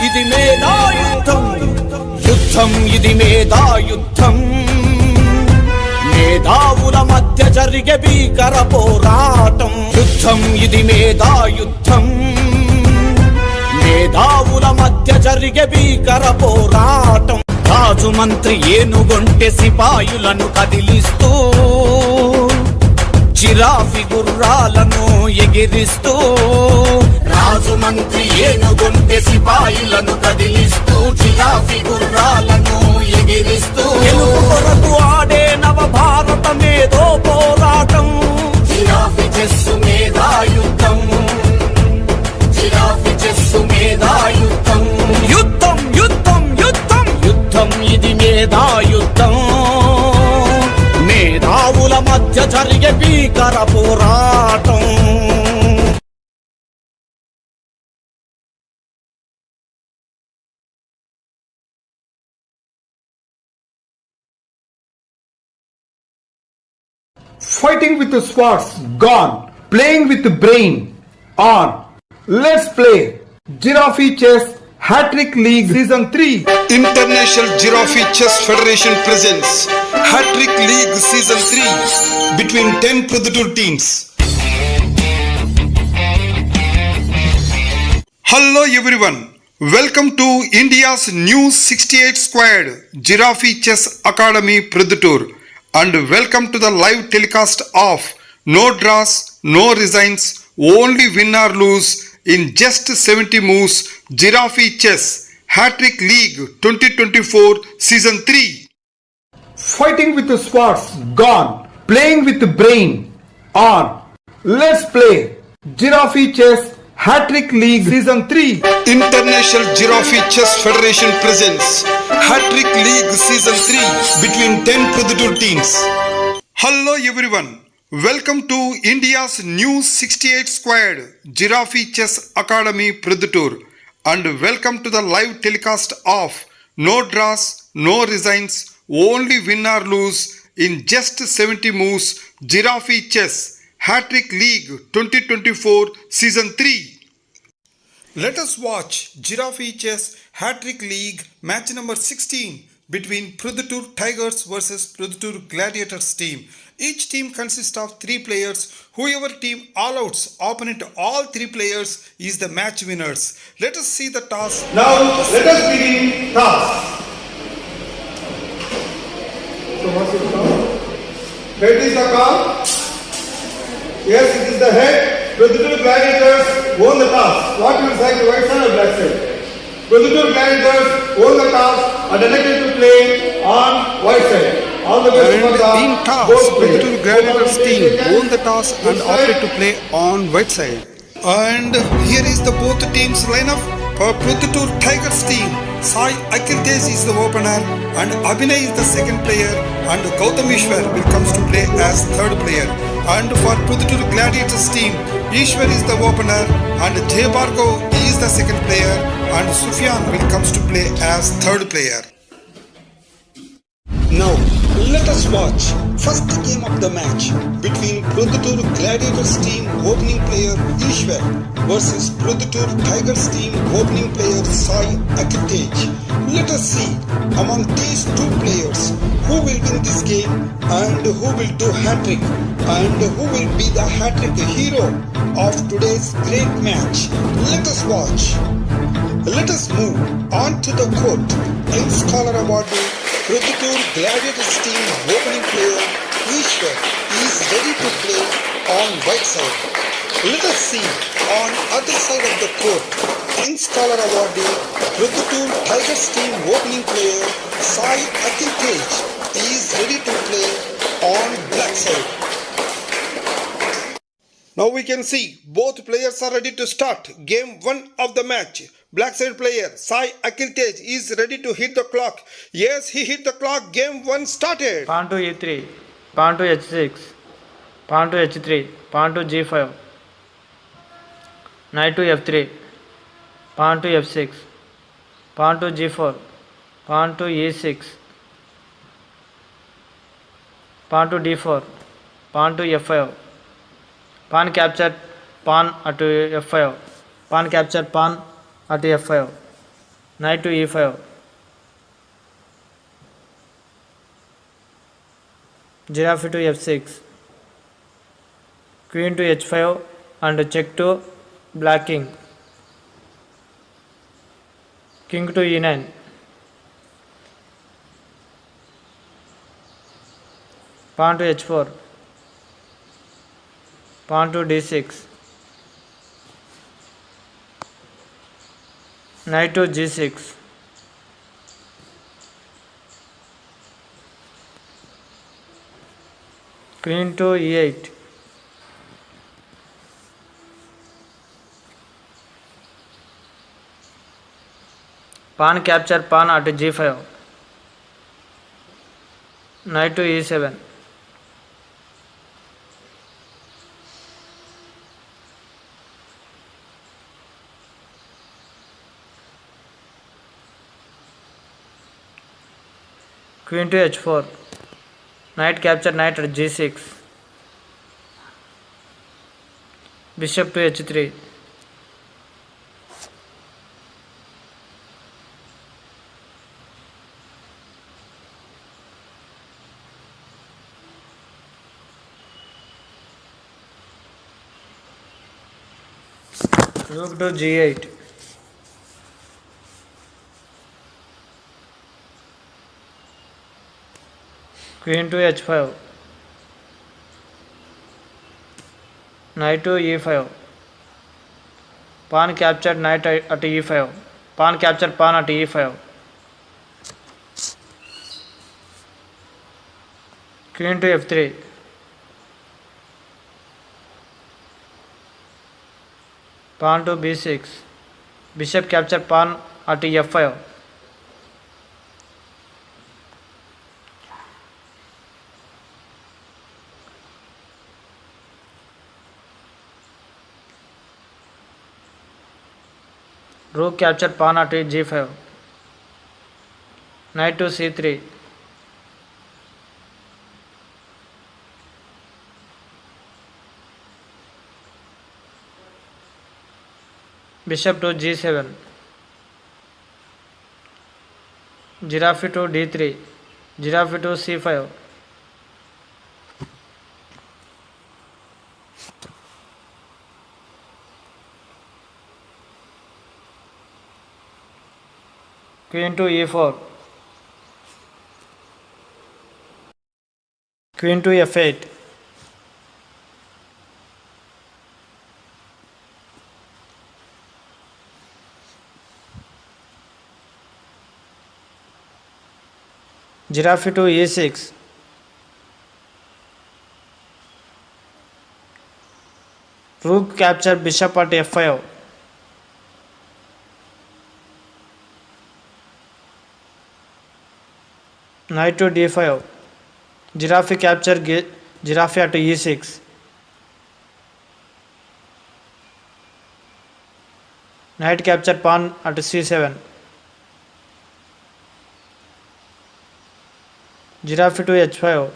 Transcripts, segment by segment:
ఇది మేధాయుద్ధం యుద్ధం ఇది మేధాయుద్ధం మేధావుల మధ్య జరిగే భీకర పోరాటం యుద్ధం ఇది మేధాయుద్ధం మేధావుల మధ్య జరిగే భీకర పోరాటం రాజు మంత్రి ఏనుగొంటె సిపాయులను కదిలిస్తూ జిరాఫీ గుర్రాలను ఎగిరిస్తూ రాజు మంత్రి ఏనుగొంటె సిపాయులను కదిలిస్తూ జిరాఫీ గుర్రాలను ఎగిరిస్తూ గెలుపు కొరకు ఆడే నవ భారత మేధో పోరాటం జిరాఫీ చెస్సు మేధాయుద్ధం జిరాఫీ చెస్సు మేధాయుద్ధం యుద్ధం యుద్ధం యుద్ధం యుద్ధం ఇది మేధాయుద్ధం మేధావుల మధ్య జరిగే భీకర పోరాటం Fighting with the swords, gone. Playing with the brain, on. Let's play Giraffe Chess Hattrick League Season 3. International Giraffe Chess Federation presents Hattrick League Season 3 between 10 Proddatur teams. Hello everyone, welcome to India's new 68 squared Giraffe Chess Academy Proddatur, and welcome to the live telecast of no draws, no resigns, only win or lose in just 70 moves Giraffe Chess Hattrick League 2024 Season 3. Fighting with the swords, gone. Playing with the brain, on. Let's play Giraffe Chess Hattrick League Season 3. International Giraffe Chess Federation presents Hattrick League Season 3 between 10 Proddatur teams. Hello everyone, welcome to India's new 68 squared Giraffe Chess Academy Proddatur, and welcome to the live telecast of no draws, no resigns, only win or lose in just 70 moves Giraffe Chess Hattrick League 2024 Season 3. Let us watch Giraffe Chess Hattrick League match number 16 between Proddatur Tigers versus Proddatur Gladiators team. Each team consists of 3 players. Whoever team all outs opponent all 3 players is the match winners. Let us see the toss. Now let us begin toss. So what's it called? Head is the call. Yes, it is the head. Proddatur Gladiators won the toss. What you will say to white side or black side? Proddatur Gladiators won the toss and elected to play on white side. All the best for the in toss, Proddatur Gladiators team won the toss and opted to play on white side. And here is the both teams lineup. For Proddatur Tigers team, Sai Akiltej is the opener and Abhinay is the second player, and Gautam Ishwar will comes to play as third player. And for Proddatur Gladiators team, Ishwar is the opener and Jay Bhargav is the second player, and Sufyan will comes to play as third player. Now let us watch first game of the match between Proddatur Gladiators team opening player Ishwar versus Proddatur Tigers team opening player Sai Akiltej. Let us see among these 2 players who will win this game and who will do hat-trick and who will be the hat-trick hero of today's great match. Let us watch. Let us move on to the court. Young Scholar awardee Proddatur Gladiators team opening player Ishwar is ready to play on white side. Let us see on other side of the court. Young Scholar awardee Proddatur Tigers team opening player Sai Akiltej is ready to play on black side. Now we can see both players are ready to start game 1 of the match. Black side player Sai Akiltej is ready to hit the clock. Yes, he hit the clock. Game 1 started. Pawn to E3, pawn to H6, pawn to H3, pawn to G5, knight to F3, pawn to F6, pawn to G4, pawn to E6, pawn to D4, pawn to F5, pawn captured, pawn to F5, Pawn capture pawn at f5. Knight to e5. Giraffe to f6. Queen to h5 and check to black king. King to e9. Pawn to h4. Pawn to d6. Knight to g6. Queen to e8. Pawn capture pawn at g5. Knight to e7. Queen to h4. Knight capture knight at g6. Bishop to h3. Rook to g8. Queen to h5. Knight to e5. Pawn captured knight at e5. Pawn captured pawn at e5. Queen to f3. Pawn to b6. Bishop capture pawn at f5. Rook capture pawn at g5. Knight to c3. Bishop to g7. Giraffe to d3. Giraffe to c5. Queen to e4. Queen to f8. Giraffe to e6. Rook capture bishop at f5. Knight to d5. Giraffe capture giraffe at e6. Knight capture pawn at c7. Giraffe to h5.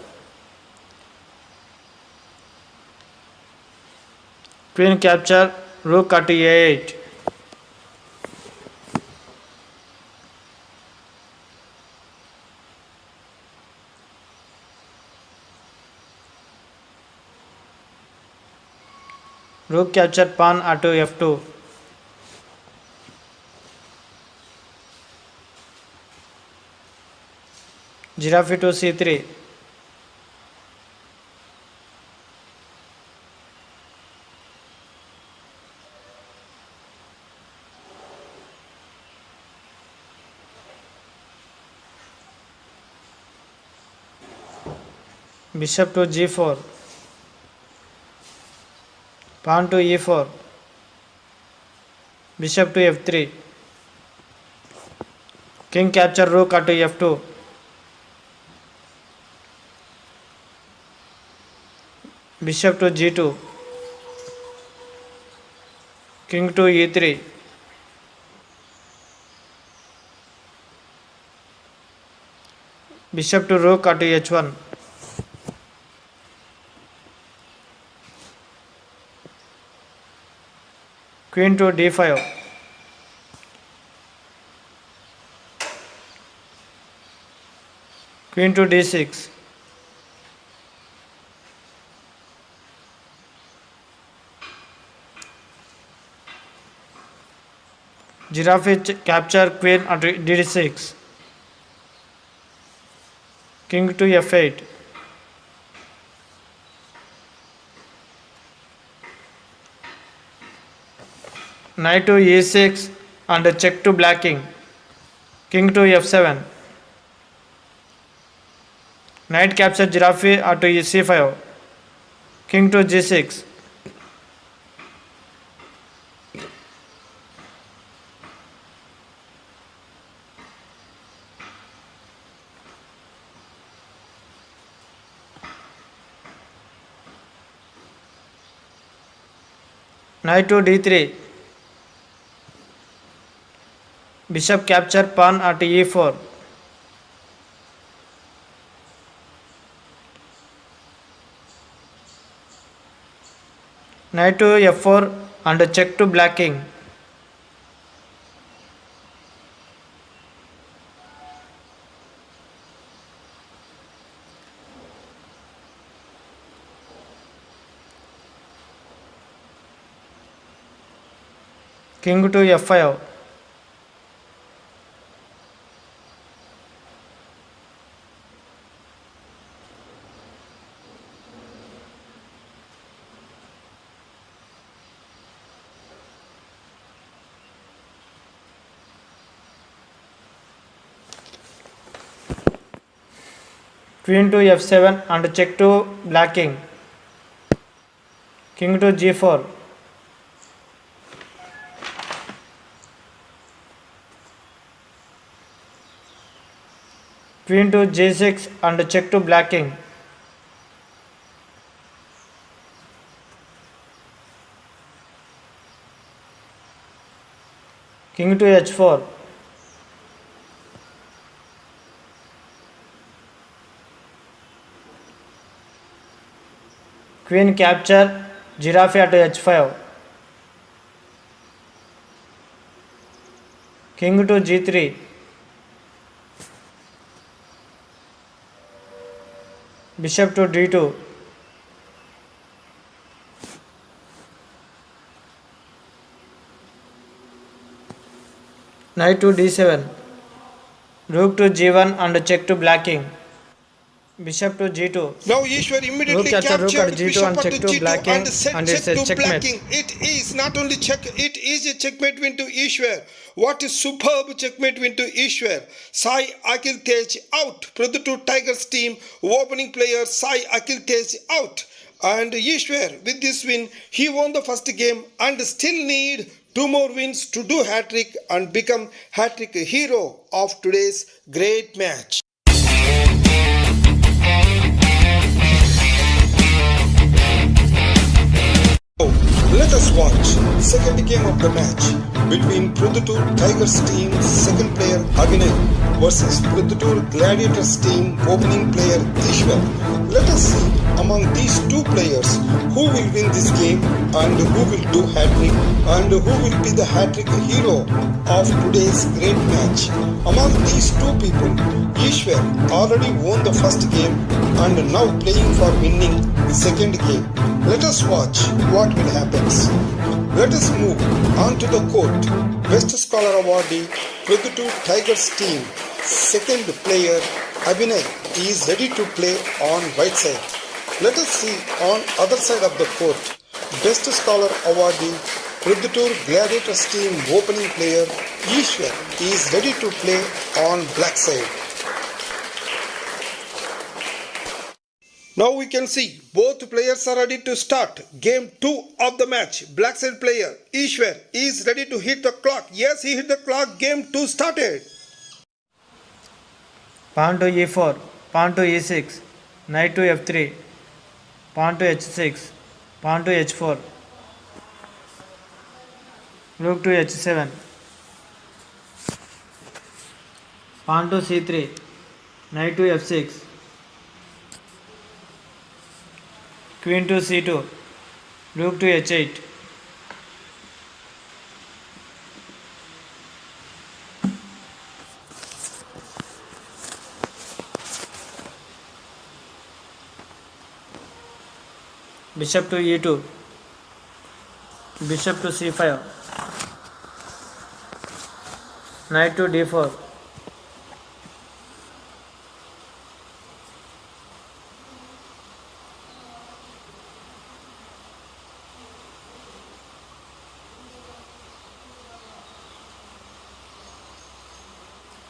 Queen capture rook at a8. Rook capture pawn at f2. Giraffe to c3. Bishop to g4. Pawn to e4. Bishop to f3. King capture rook at f2. Bishop to g2. King to e3. Bishop to rook at h1. queen to d5, queen to d6, giraffe capture queen at d6, king to f8, knight to e6 and check to black king, king to f7, knight capture giraffe at c5, king to g6, knight to d3, bishop capture pawn at e4, knight to f4 and check to black king, king to f5, queen to f7 and check to black king, king to g4, queen to g6 and check to black king, king to h4, queen capture giraffe at h5, king to g3, bishop to d2, knight to d7, rook to g1 and check to black king, bishop to g2, Now Ishwar immediately rook capture rook captured at g2 bishop and at check to g2 black king and set and check it's a to black checkmate. king. It is not only check, it is a checkmate win to Ishwar. What a superb checkmate win to Ishwar. Sai Akhil Tej out. Proddatur Tigers team opening player Sai Akhil Tej out. And Ishwar with this win, he won the first game and still need 2 more wins to do hat-trick and become hat-trick hero of today's great match. Let us watch second game of the match between Proddatur Tigers team second player Abhinay versus Proddatur Gladiators team opening player Ishwar. Let us see among these two players who will win this game and who will do hat-trick and who will be the hat-trick hero of today's great match. Among these two people, Ishwar already won the first game and now playing for winning the second game. Let us watch what will happen. Let us move on to the court. Best Scholar Awardee Proddatur Tigers team second player Abhinay is ready to play on right side. Let us see on other side of the court. Best Scholar Awardee Proddatur Gladiators team opening player Ishwar is ready to play on black side. Now we can see both players are ready to start. Game 2 of the match. Black side player Ishwar is ready to hit the clock. Yes, he hit the clock. Game 2 started. Pawn to e4, pawn to e6, knight to f3, pawn to h6, pawn to h4, rook to h7, pawn to c3, knight to f6, queen to c2, rook to h8, Bishop to e2. Bishop to c5. Knight to d4.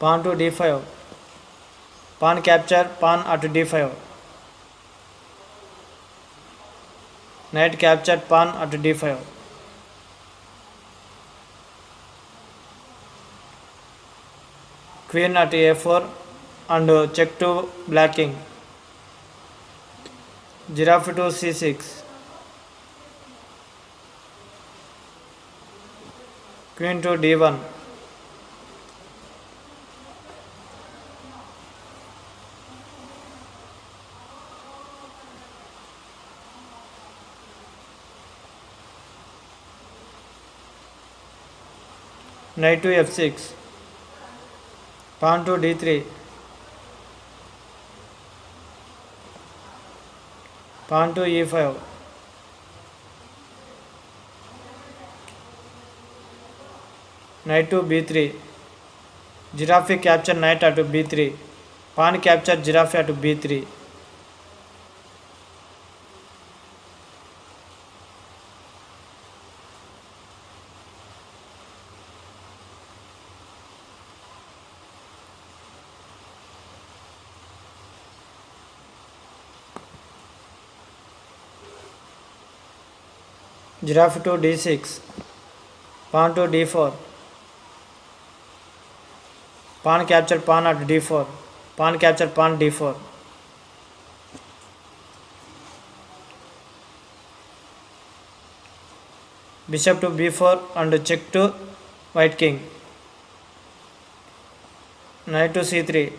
Pawn to d5. Pawn capture, pawn at d5. Knight captured, pawn at d5. Queen at a4 and check to black king. Giraffe to c6. Queen to d1. Knight to f6. Pawn to d3. Pawn to e5. Knight to b3. Giraffe capture knight at b3. Pawn capture giraffe at b3. Giraffe to d6. Pawn to d4. Pawn capture pawn at d4. Pawn capture pawn d4. Bishop to b4 and check to white king. Knight to c3.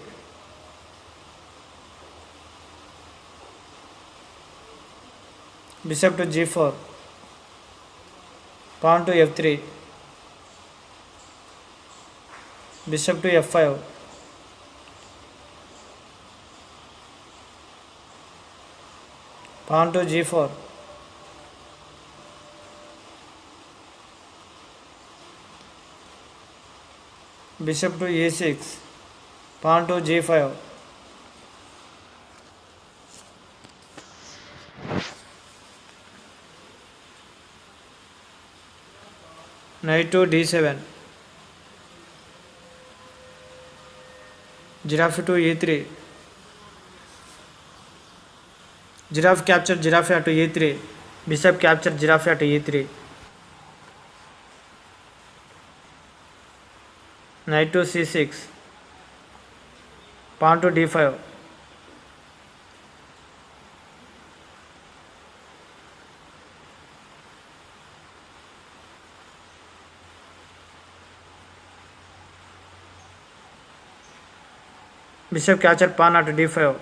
Bishop to g4. Pawn to f3. Bishop to f5. Pawn to g4. Bishop to e6. Pawn to g5. Knight to d7. Giraffe to e3. Giraffe capture giraffe at e3. Bishop capture giraffe at e3. Knight to c6. Pawn to d5. Bishop capture pawn at d5.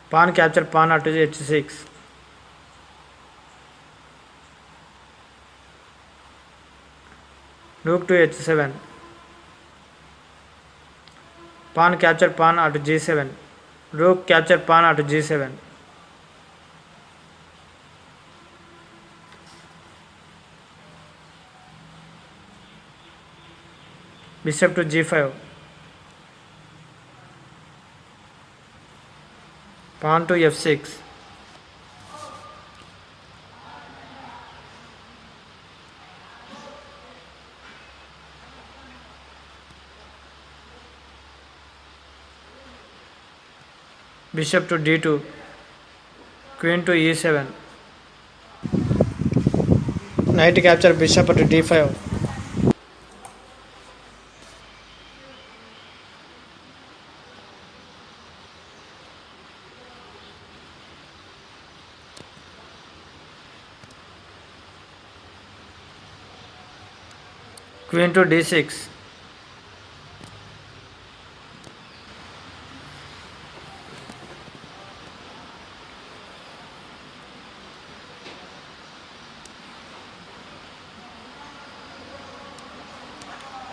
Pawn capture pawn at h6. Rook to h7. Pawn capture pawn at g7. Rook capture pawn at g7. Bishop to g5. Pawn to f6. Bishop to d2. Queen to e7. Knight capture bishop at d5. Queen to d6.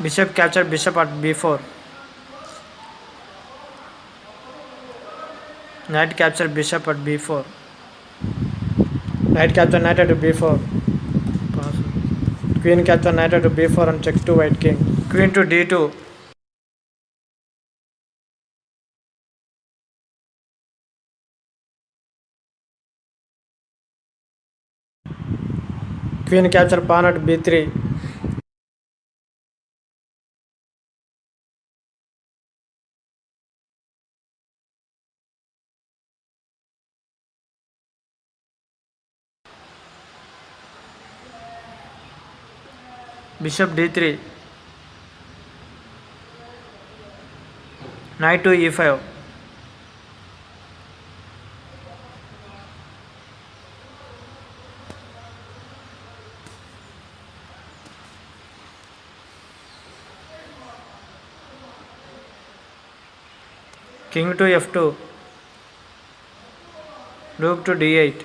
Bishop capture bishop at b4. Knight capture bishop at b4. Knight capture knight at b4. Pass. Queen capture knight at b4 and check to white king. Queen to d2. Queen capture pawn at b3. Bishop d3. Knight to e5. King to f2. Rook to d8.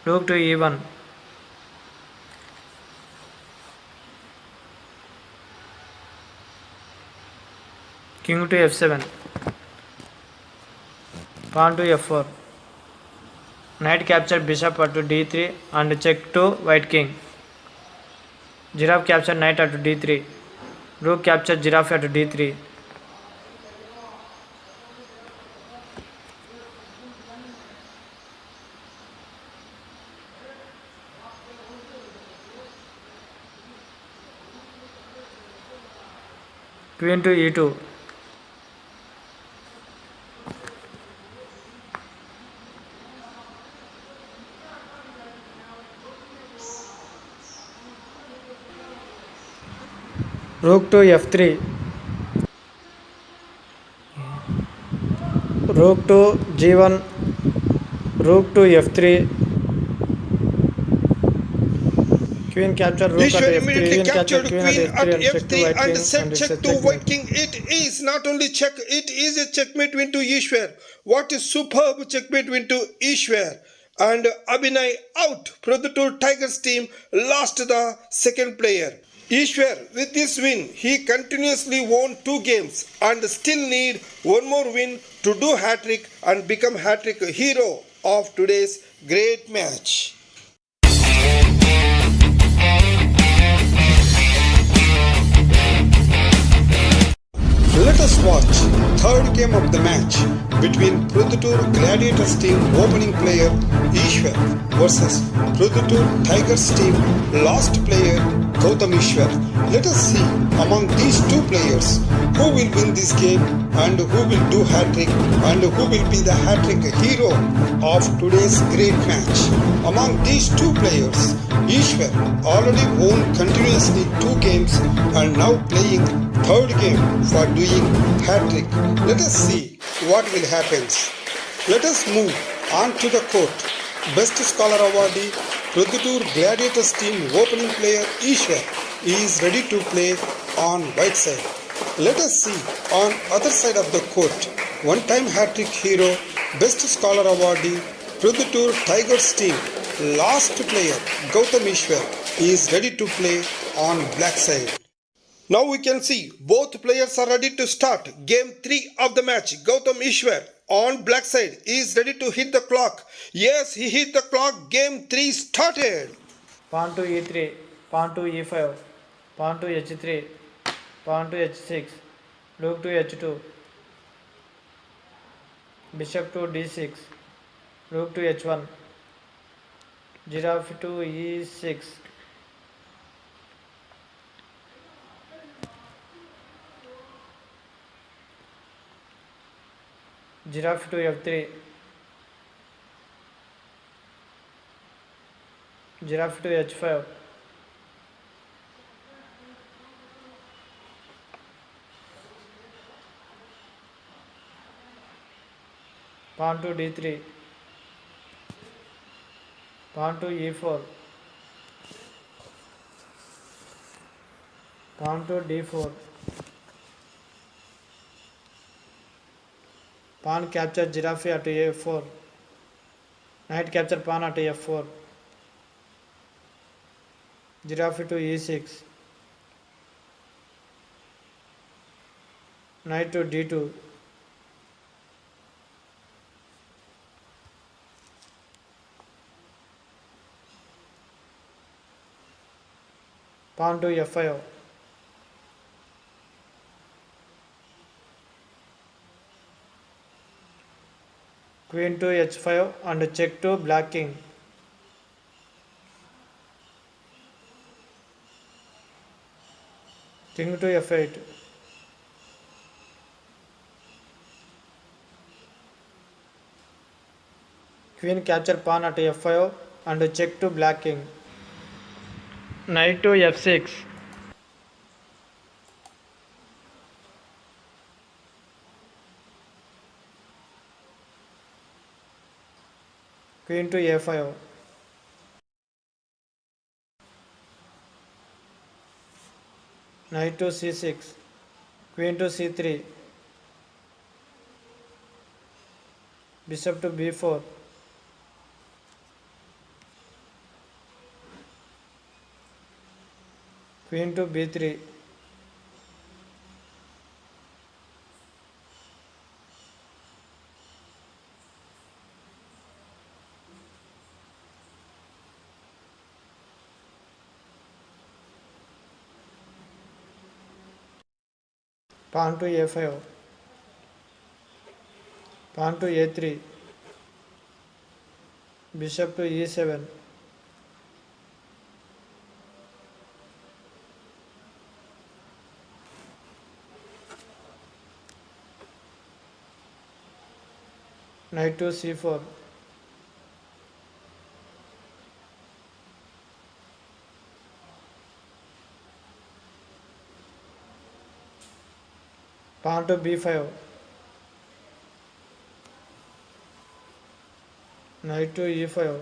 Rook to e1. King to f7. Pawn to f4. Knight capture bishop at d3 and check to white king. Giraffe capture knight at d3. Rook capture giraffe at d3. Queen to e2. Rook to f3. Rook to g1. Rook to f3. Queen capture rook Ishwar at f3. immediately Queen capture captured queen queen at at f3 f3 and and set check to white king. It is not only check, it is a checkmate into Ishwar. What a superb checkmate into Ishwar. And Abhinay out. Proddatur Tigers team lost the second player. Ishwar, with this win, he continuously won 2 games and still need one more win to do hat-trick and become hat-trick hero of today's great match. Let us watch third game of the match between Proddatur Gladiators team opening player Ishwar versus Proddatur Tigers team last player Gautam Ishwar. Let us see among these two players who will win this game and who will do hat-trick and who will be the hat-trick hero of today's great match. Among these two players, Ishwar already won continuously 2 games and now playing third game for doing hat-trick. Let us see what will happen. Let us move on to the court. Best Scholar Awardee Proddatur Gladiators team opening player Ishwar is ready to play on white side. Let us see on other side of the court. One-time hat-trick hero, Best Scholar Awardee Proddatur Tigers team last player Gautam Ishwar is ready to play on black side. Now we can see both players are ready to start. Game 3 of the match. Gautam Ishwar on black side is ready to hit the clock. Yes, he hit the clock. Game 3 started. Pawn to e3. Pawn to e5. Pawn to h3. Pawn to h6. Rook to h2. Bishop to d6. Rook to h1. Giraffe to e6. Giraffe to f3. Giraffe to h5. Pawn to d3. Pawn to e4. Pawn to d4. Pawn capture giraffe at a4. Knight capture pawn at f4. Giraffe to e6. Knight to d2. Pawn to f5. Queen to h5 and check to black king. King to f8. Queen capture pawn at f5 and check to black king. Knight to f6. Queen to a5. Knight to c6. Queen to c3. Bishop to b4. Queen to b3. Pawn to a5. Pawn to a3. Bishop to e7. Knight to c4. Pawn to b5. Knight to e5.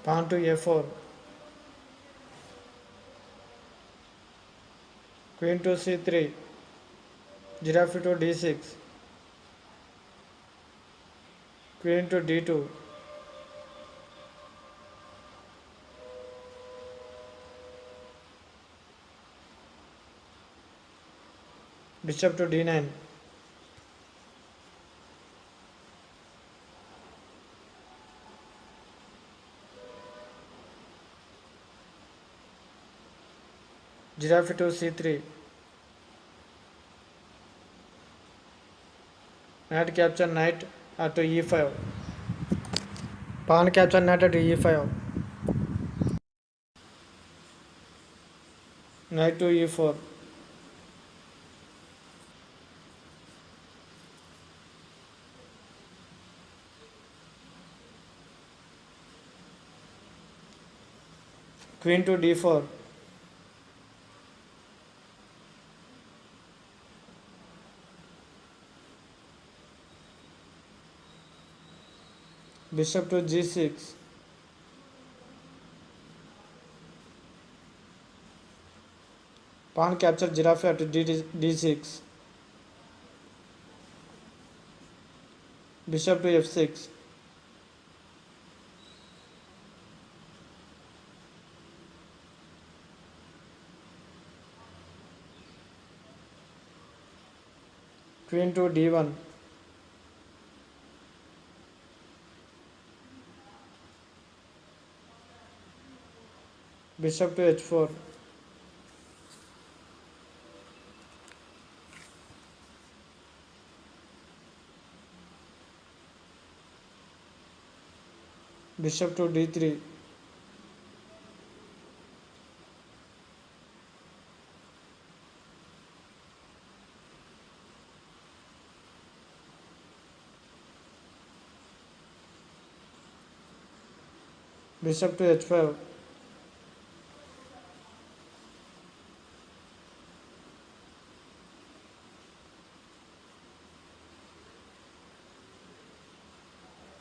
Pawn to a4. Queen to c3. Giraffe to d6. Queen to d2. Bishop to d9. Giraffe to c3. Knight capture knight at e5. Pawn capture knight at e5. Knight to e4. Queen to d4. Bishop to g6. Pawn capture giraffe at d6. Bishop to f6. Queen to d1. Bishop to h4. Bishop to d3. Bishop to h5.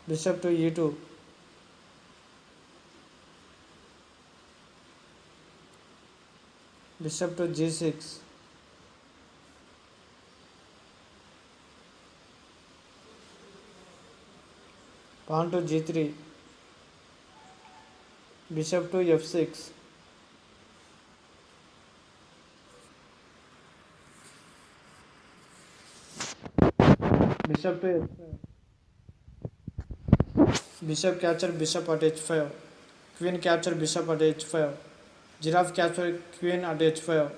bishop to e2, bishop to g6, pawn to g3, bishop to f6, bishop to h5, bishop capture bishop at h5, queen capture bishop at h5, giraffe capture queen at h5,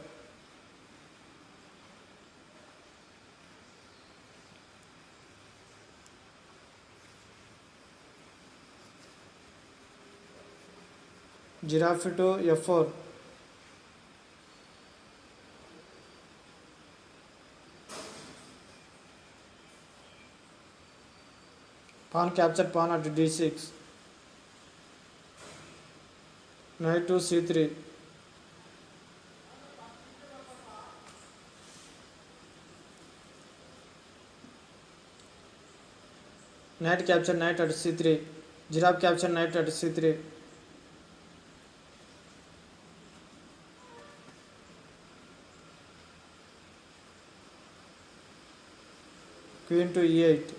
giraffe to f4, pawn capture pawn at d6, knight to c3, knight capture knight at c3, giraffe capture knight at c3, queen to e8,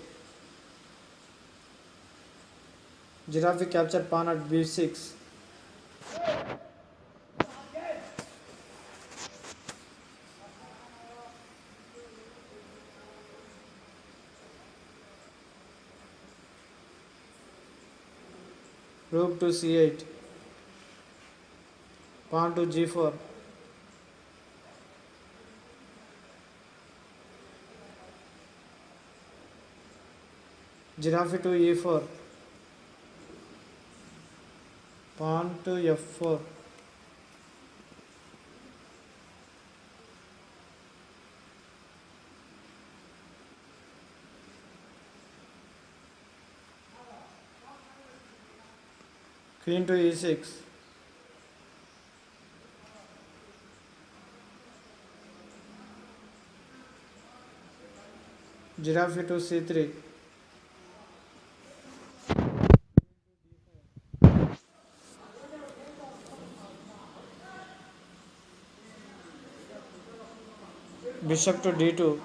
giraffe capture pawn at b6, rook to c8, pawn to g4, giraffe to e4, pawn to f4, queen to e6, giraffe to c3, bishop to d2,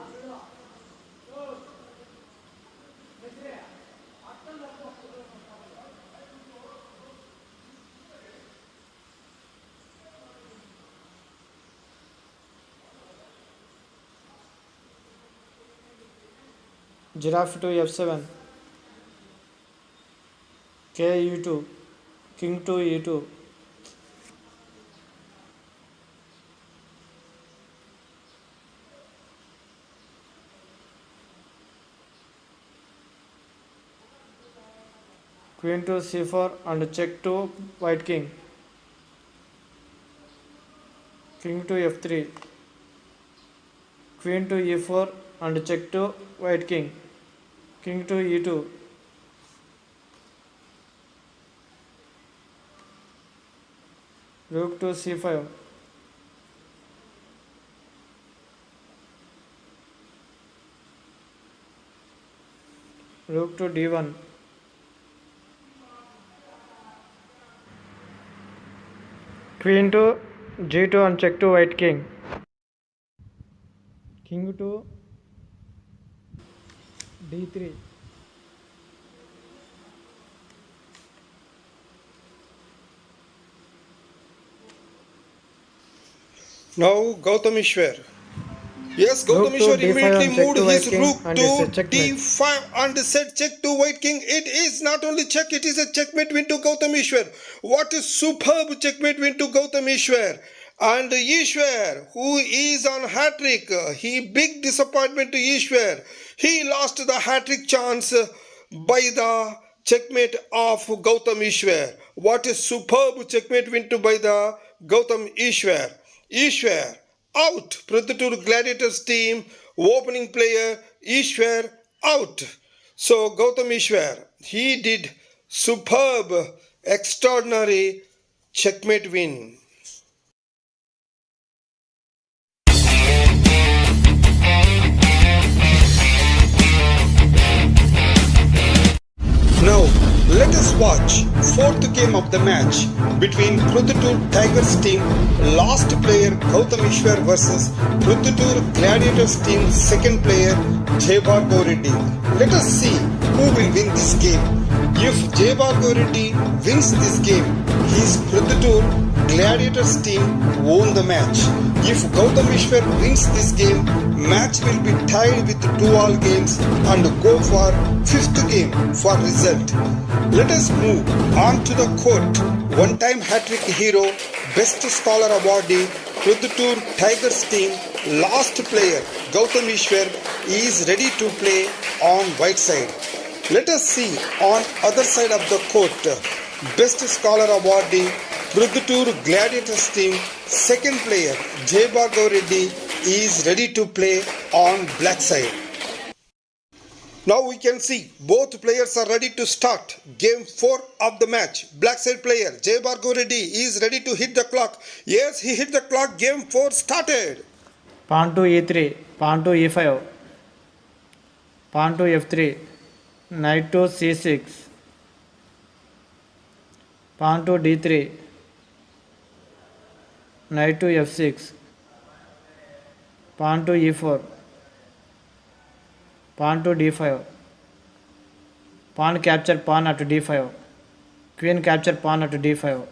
giraffe to f7, k e2, king to e2, queen to c4 and check to white king, king to f3, queen to e4 and check to white king, king to e2, rook to c5, rook to d1, queen to g2 and check to white king, king to d3, Now Gautam Ishwar. Yes, rook Gautam to Ishwar d5 immediately and check moved to white his king rook and to it's a checkmate. d5 and said check to white king. It is not only check, it is a checkmate win to Gautam Ishwar. What a superb checkmate win to Gautam Ishwar. And Ishwar, who is on Hattrick, he big disappointment to Ishwar. He lost the Hattrick chance by the checkmate of Gautam Ishwar. What a superb checkmate win to by the Gautam Ishwar. Ishwar out. Proddatur Gladiators team opening player Ishwar out. So Gautam Ishwar, he did superb, extraordinary checkmate win. Now, let us watch fourth game of the match between Proddatur Tigers team last player Gautam Ishwar versus Proddatur Gladiators team second player Jayabhargav Reddy. Let us see who will win this game. If Jayabhargav Reddy wins this game, his Proddatur Gladiators team won the match. If Gautam Ishwar wins this game, match will be tied with 2-all games and go for fifth game for result. Let us move on to the court. One-time Hattrick hero, best scholar awardee, Proddatur Tigers team last player Gautam Ishwar is ready to play on white side. Let us see on other side of the court. Best scholar awardee, Proddatur Gladiators team second player Jayabhargav Reddy is ready to play on black side. Now we can see both players are ready to start game 4 of the match. Black side player Jayabhargav Reddy is ready to hit the clock. Yes, he hit the clock. Game 4 started. Pawn to e3, pawn to e5, pawn to f3, knight to c6, pawn to d3, knight to f6, pawn to e4, pawn to d5, pawn capture pawn at d5, queen capture pawn at d5,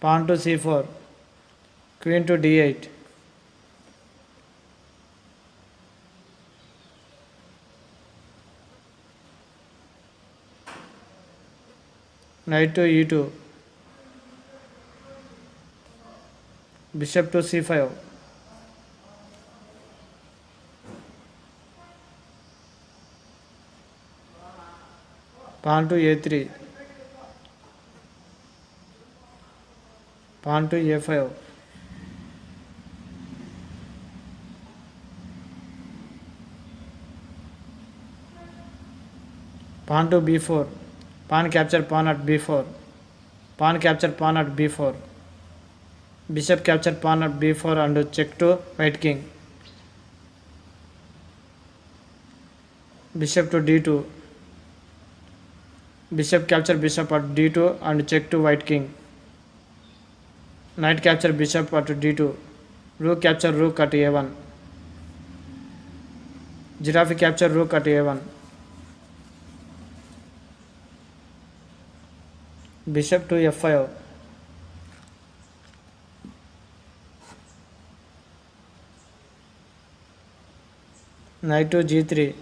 pawn to c4, queen to d8, knight to e2, bishop to c5, pawn to a3, pawn to a5, pawn to b4, pawn capture pawn at b4, pawn capture pawn at b4, bishop capture pawn at b4 and check to white king, bishop to d2, bishop capture bishop at d2 and check to white king, knight capture bishop at d2, rook capture rook at a1, giraffe capture rook at a1, bishop to f5, knight to g3,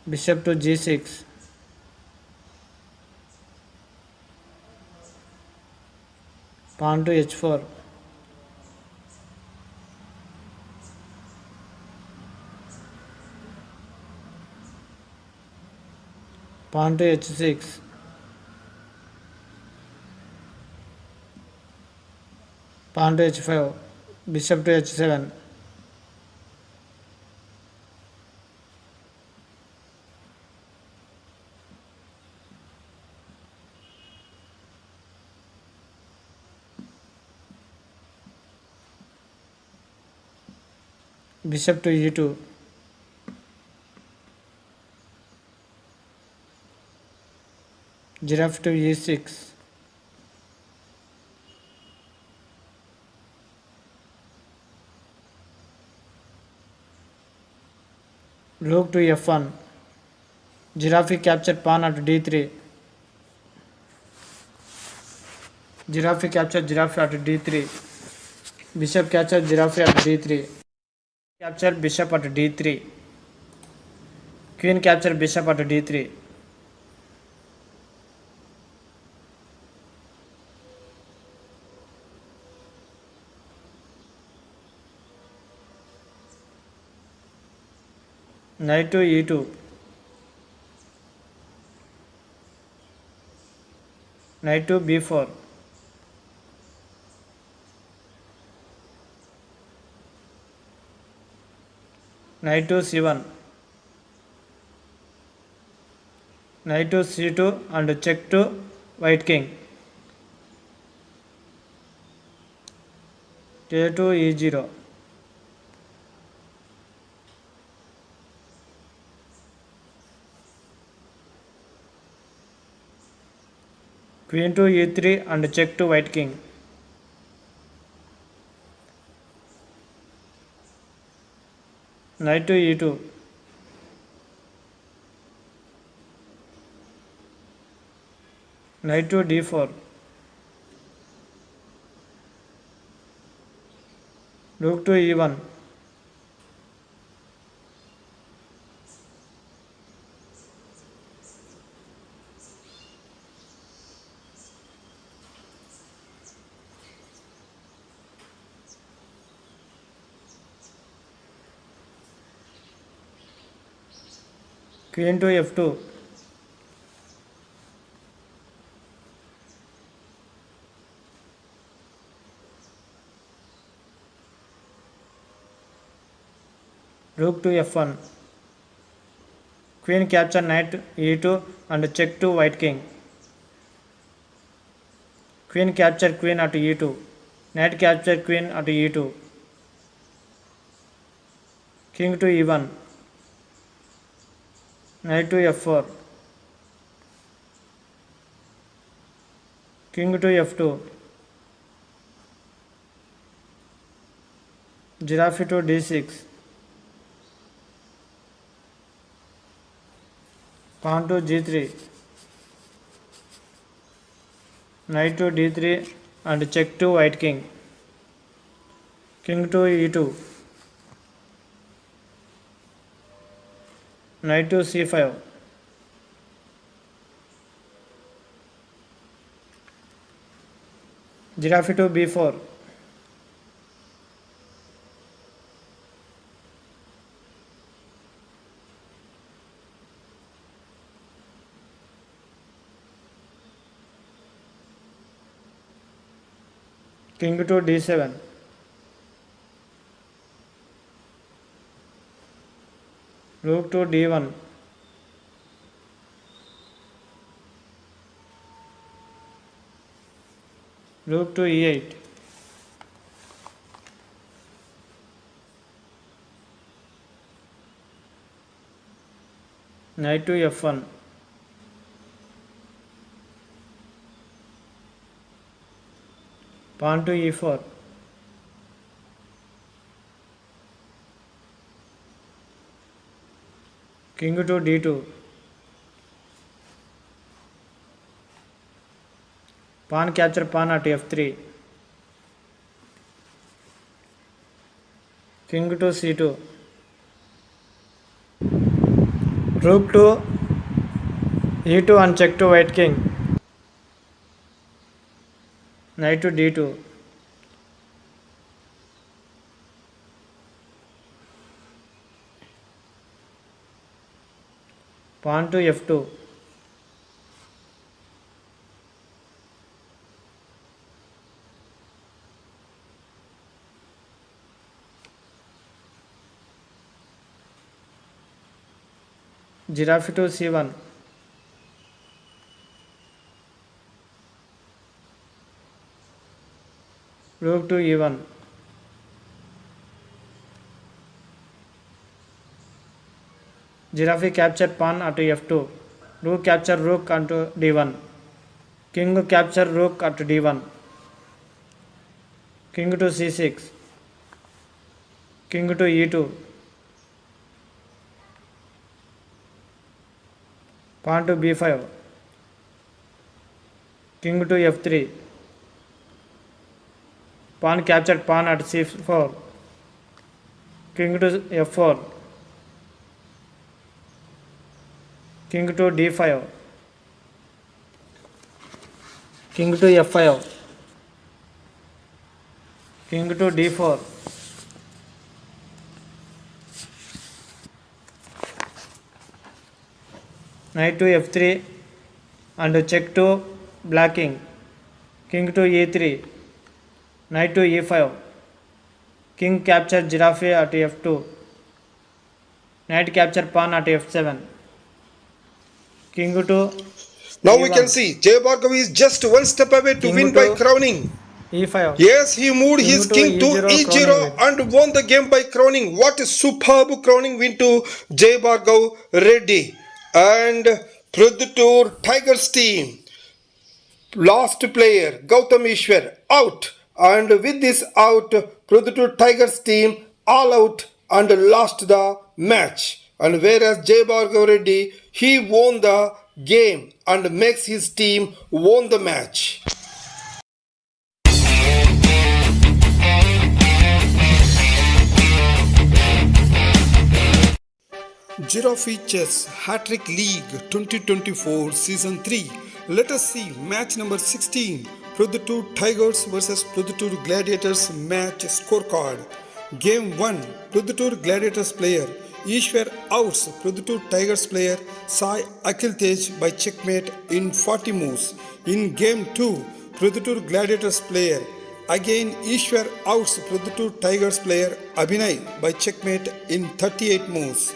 bishop to g6, pawn to h4, pawn to h6, pawn to h5, bishop to h7, bishop to e2, giraffe to e6, rook to f1, giraffe capture pawn at d3, giraffe capture giraffe at d3, bishop capture giraffe at d3, capture bishop at d3, queen capture bishop at d3, knight to e2, knight to b4, knight to c1, knight to c2 and check to white king, k to e0, queen to e3 and check to white king. Knight to e2. Knight to d4. Rook to e1. Queen to f2. Rook to f1. Queen capture knight e2 and check to white king. Queen capture queen at e2. Knight capture queen at e2. King to e1. Knight to f4. King to f2. Giraffe to d6. Pawn to g3. Knight to d3 and check to white king. King to e2. Knight to c5. Giraffe to b4. King to d7. Rook to d1. Rook to e8. Knight to f1. Pawn to e4. King to d2. Pawn capture pawn at f3. King to c2. Rook to e2 and check to white king. Knight to d2. Pawn to f2. Giraffe to c1. Rook to e1. Giraffe capture pawn at f2. Rook capture rook onto d1. King capture rook at d1. King to c6. King to e2. Pawn to b5. King to f3. Pawn captured pawn at c4. King to f4. King to d5. King to f5. King to d4. Knight to f3 and check to black king. King to e3. Knight to e5. King capture giraffe at f2. Knight capture pawn at f7. King to Now e1. we can see Jay Bhargav is just one step away to King win to by crowning. e5. Yes, he moved his King king to to e0 e0 crowning and won the game by crowning. What a superb crowning win to Jay Bhargav Reddy and Proddatur Tigers team. Last player Gautam Ishwar out, and with this out, Proddatur Tigers team all out and lost the match. And whereas Jay Bhargav Reddy, he won the game and makes his team won the match. Giraffe Chess Hattrick League 2024 Season 3. Let us see match number 16. Proddatur Tigers vs Proddatur Gladiators match scorecard. Game 1. Proddatur Gladiators player Ishwar outs Proddatur Tigers player Sai Akhil Tej by checkmate in 40 moves. In Game 2. Proddatur Gladiators player again Ishwar outs Proddatur Tigers player Abhinay by checkmate in 38 moves.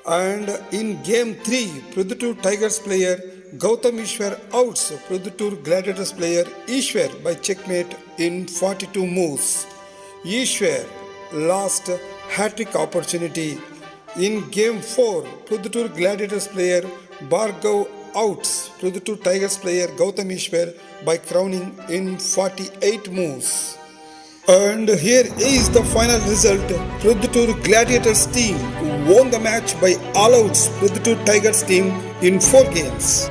And in Game 3, Proddatur Tigers player Gautam Ishwar outs Proddatur Gladiators player Ishwar by checkmate in 42 moves. Ishwar lost hat-trick opportunity. In Game 4, Proddatur Gladiators player Bhargav outs Proddatur Tigers player Gautam Ishwar by crowning in 48 moves. And here is the final result. Proddatur Gladiators team won the match by all outs Proddatur Tigers team in 4 games.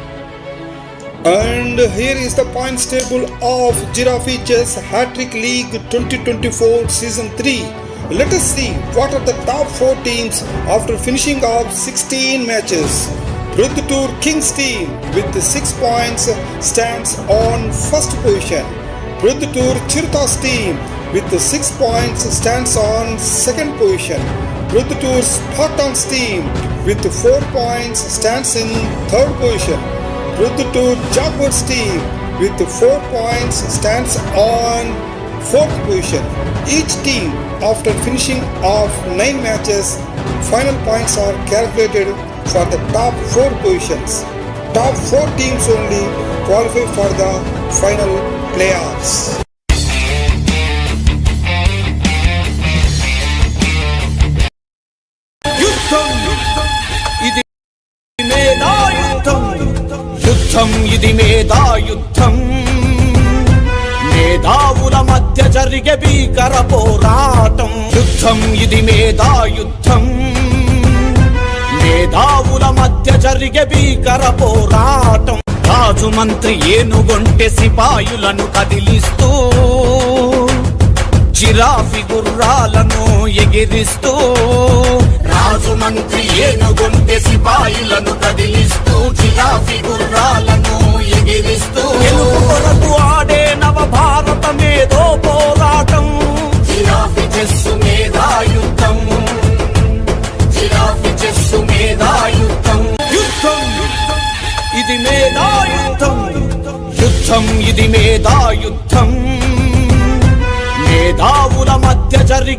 And here is the points table of Giraffe Chess Hattrick League 2024 Season 3. Let us see what are the top 4 teams after finishing off 16 matches. Proddatur Kings team with 6 points stands on first position. Proddatur Chirtas team with 6 points stands on second position. Proddatur Spartans team with 4 points stands in third position. Proddatur Jaguars team with 4 points stands on fourth position. Each team after finishing off 9 matches, final points are calculated for the top 4 positions. Top 4 teams only qualify for the final playoffs. యుద్ధం ఇది మేధా యుద్ధం మేధావుల మధ్య జరిగే భీకర పోరాటం యుద్ధం ఇది మేధా యుద్ధం మేధావుల మధ్య జరిగే భీకర పోరాటం రాజు మంత్రి ఏనుగొంటె సిపాయులను కదిలిస్తూ జిరాఫీ గుర్రాలను ఎగిరిస్తూ రాజు మంత్రి ఏనుగొంటె సిపాయులను కదిలిస్తూ జిరాఫీ గుర్రాలను ఎగిరిస్తూ గెలుపు కొరకు ఆడే నవ భారతమేదో పోరాటం జిరాఫీ చెస్సు మేధాయుద్ధం జిరాఫీ చెస్సు మేధాయుద్ధం యుద్ధం ఇది మేధాయుద్ధం యుద్ధం ఇది మేధాయుద్ధం మేధావుల మధ్య జరిగే